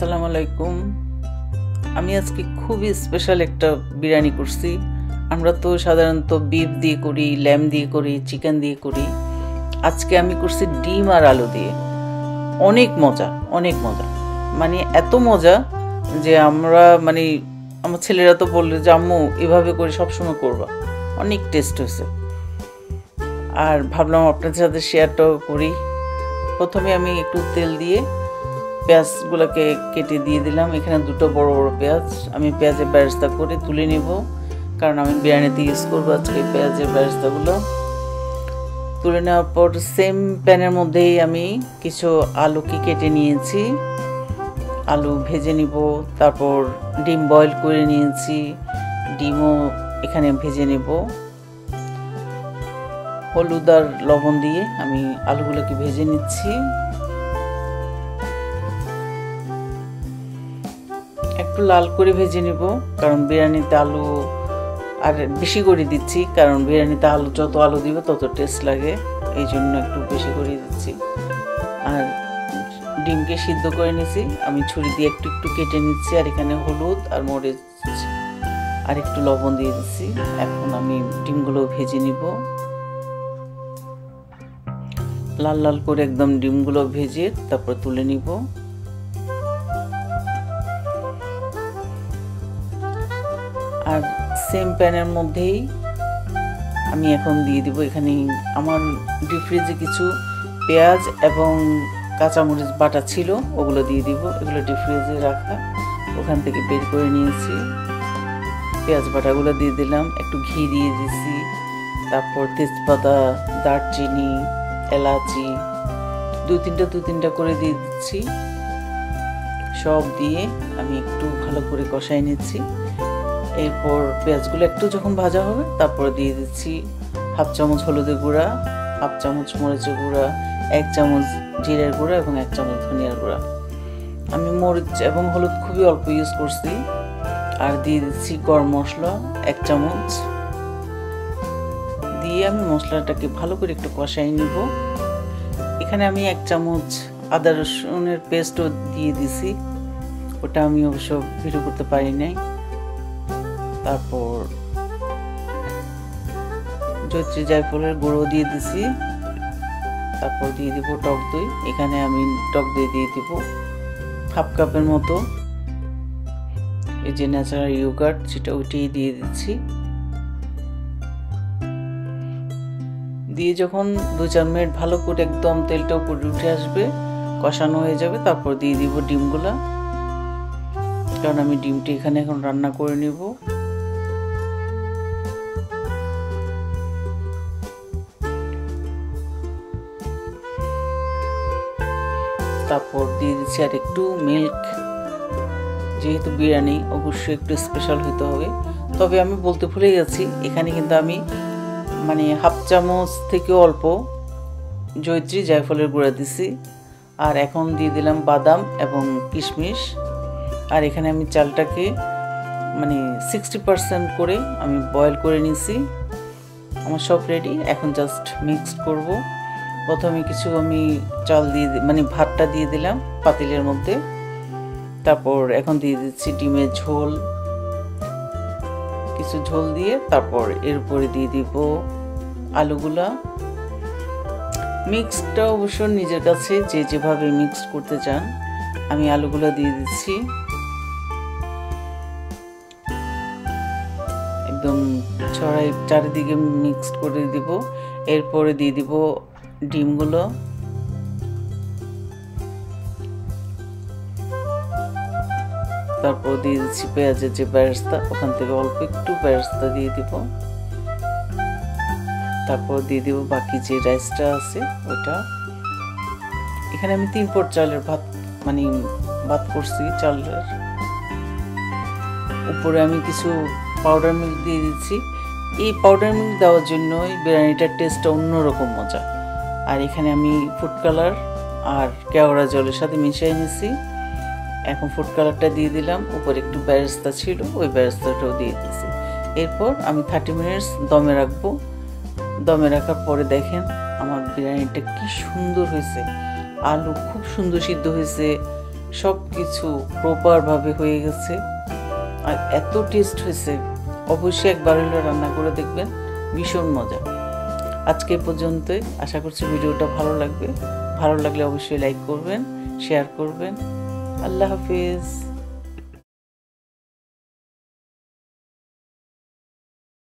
আসসালামু আলাইকুম। আমি আজকে খুবই স্পেশাল একটা বিরিয়ানি করছি। আমরা তো সাধারণত বিফ দিয়ে করি, ল্যাম দিয়ে করি, চিকেন দিয়ে করি। আজকে আমি করছি ডিম আর আলু দিয়ে। অনেক মজা, অনেক মজা, মানে এত মজা যে আমার ছেলেরা তো বললো যে আম্মু এভাবে করে সবসময় করবা। অনেক টেস্ট হয়েছে আর ভাবলাম আপনাদের সাথে শেয়ারটাও করি। প্রথমে আমি একটু তেল দিয়ে পেঁয়াজগুলোকে কেটে দিয়ে দিলাম। এখানে দুটো বড় বড় পেঁয়াজ আমি পেঁয়াজের বেরেস্তা করে তুলে নেব, কারণ আমি বিরিয়ানিতে ইউজ করবো আজকে পেঁয়াজের বেরেস্তাগুলো। তুলে নেওয়ার পর সেম প্যানের মধ্যেই আমি কিছু আলুকে কেটে নিয়েছি, আলু ভেজে নিব। তারপর ডিম বয়েল করে নিয়েছি, ডিমও এখানে ভেজে নেব। হলুদ আর লবণ দিয়ে আমি আলুগুলোকে ভেজে নিচ্ছি। একটু লাল করে ভেজে নিব, কারণ বিরিয়ানিতে আলু আর বেশি করে দিচ্ছি, কারণ বিরিয়ানিতে যত আলু দিব তত টেস্ট লাগে, এই জন্য একটু বেশি করে দিচ্ছি। আর ডিমকে সিদ্ধ করে নিয়েছি, আমি ছুরি দিয়ে একটু একটু কেটে নিচ্ছি। আর এখানে হলুদ আর মরিচ আর একটু লবণ দিয়ে দিচ্ছি। এখন আমি ডিমগুলো ভেজে নিব, লাল লাল করে একদম ডিমগুলো ভেজে তারপর তুলে নিব। আর সেম প্যানের মধ্যেই আমি এখন দিয়ে দিব, এখানে আমার ডিপ ফ্রিজে কিছু পেঁয়াজ এবং কাঁচামরিচ বাটা ছিল, ওগুলো দিয়ে দিব। এগুলো ডিপ ফ্রিজে রাখা, ওখান থেকে বের করে নিয়েছি। পেঁয়াজ বাটাগুলো দিয়ে দিলাম, একটু ঘি দিয়ে দিছি, তারপর তেজপাতা, দারচিনি, এলাচি দু তিনটা করে দিয়ে দিচ্ছি। সব দিয়ে আমি একটু ভালো করে কষাই নিচ্ছি। এরপর পেঁয়াজগুলো একটু যখন ভাজা হবে তারপর দিয়ে দিচ্ছি হাফ চামচ হলুদের গুঁড়া, হাফ চামচ মরিচের গুঁড়া, 1 চামচ জিরের গুঁড়া এবং 1 চামচ ধনিয়ার গুঁড়া। আমি মরিচ এবং হলুদ খুবই অল্প ইউজ করছি। আর দিয়ে দিচ্ছি গরম মশলা 1 চামচ দিয়ে আমি মশলাটাকে ভালো করে একটু কষাই নিব। এখানে আমি 1 চামচ আদা রসুনের পেস্টও দিয়ে দিছি, ওটা আমি অবশ্য ভিডিও করতে পারি নাই। তারপর জয়ত্রী জায়ফলের গুঁড়ো দিয়ে দিছি। তারপর দিয়ে দিব টক দই, এখানে আমি টক দই দিয়ে দিব হাফ কাপের মতো। এই যে ন্যাচারাল ইয়োগার্ট, সেটা ওইটাই দিয়ে দিচ্ছি। দিয়ে যখন 2-4 মিনিট ভালো করে একদম তেলটা উপরে উঠে আসবে, কষানো হয়ে যাবে, তারপর দিয়ে দিব ডিমগুলা, কারণ আমি ডিমটি এখানে এখন রান্না করে নিব। তারপর দিয়ে দিচ্ছি আর একটু মিল্ক, যেহেতু বিরিয়ানি অবশ্যই একটু স্পেশাল হতে হবে। তবে আমি বলতে ভুলে গেছি, এখানে কিন্তু আমি হাফ চামচ থেকে অল্প জয়ত্রী জায়ফলের গুঁড়া দিছি। আর এখন দিয়ে দিলাম বাদাম এবং কিশমিশ। আর এখানে আমি চালটাকে 60% করে আমি বয়েল করে নিয়েছি। আমার সব রেডি, এখন জাস্ট মিক্সড করব। প্রথমে কিছু আমি চাল দিয়ে ভাতটা দিয়ে দিলাম পাতিলের মধ্যে। তারপর এখন দিয়ে দিচ্ছি ডিমের ঝোল, কিছু ঝোল দিয়ে তারপর এর উপরে দিয়ে দিব আলুগুলা। মিক্সটা অবশ্য নিজের কাছে যে যেভাবে মিক্স করতে চান। আমি আলুগুলা দিয়ে দিচ্ছি, একদম চারিদিকে মিক্সড করে দিব। এরপরে দিয়ে দিব ডিমগুলো, তারপর দিয়ে দিচ্ছি পেঁয়াজের যে বেরেস্তা, ওখান থেকে অল্প একটু বেরেস্তা দিয়ে দিব। তারপর দিয়ে দিব বাকি যে রাইসটা আছে ওটা। এখানে আমি 3 পট চালের ভাত করছি। চালের উপরে আমি কিছু পাউডার মিল্ক দিয়ে দিচ্ছি। এই পাউডার মিল্ক দেওয়ার জন্য বিরিয়ানিটার টেস্টটা অন্যরকম মজা। আর এখানে আমি ফুড কালার আর কেওড়া জলের সাথে মিশিয়ে নিয়েছি। এখন ফুড কালারটা দিয়ে দিলাম, উপরে একটু বেরেস্তা ছিল, ওই বেরেস্তাটাও দিয়ে দিয়েছি। এরপর আমি 30 মিনিটস দমে রাখবো। দমে রাখার পরে দেখেন আমার বিরিয়ানিটা কি সুন্দর হয়েছে, আলু খুব সুন্দর সিদ্ধ হয়েছে, সব কিছু প্রপারভাবে হয়ে গেছে আর এত টেস্ট হয়েছে। অবশ্যই একবার হলেও রান্না করে দেখবেন, ভীষণ মজা। আজকে পর্যন্তই, আশা করছি ভিডিওটা ভালো লাগবে। ভালো লাগলে অবশ্যই লাইক করবেন, শেয়ার করবেন। আল্লাহ হাফিজ।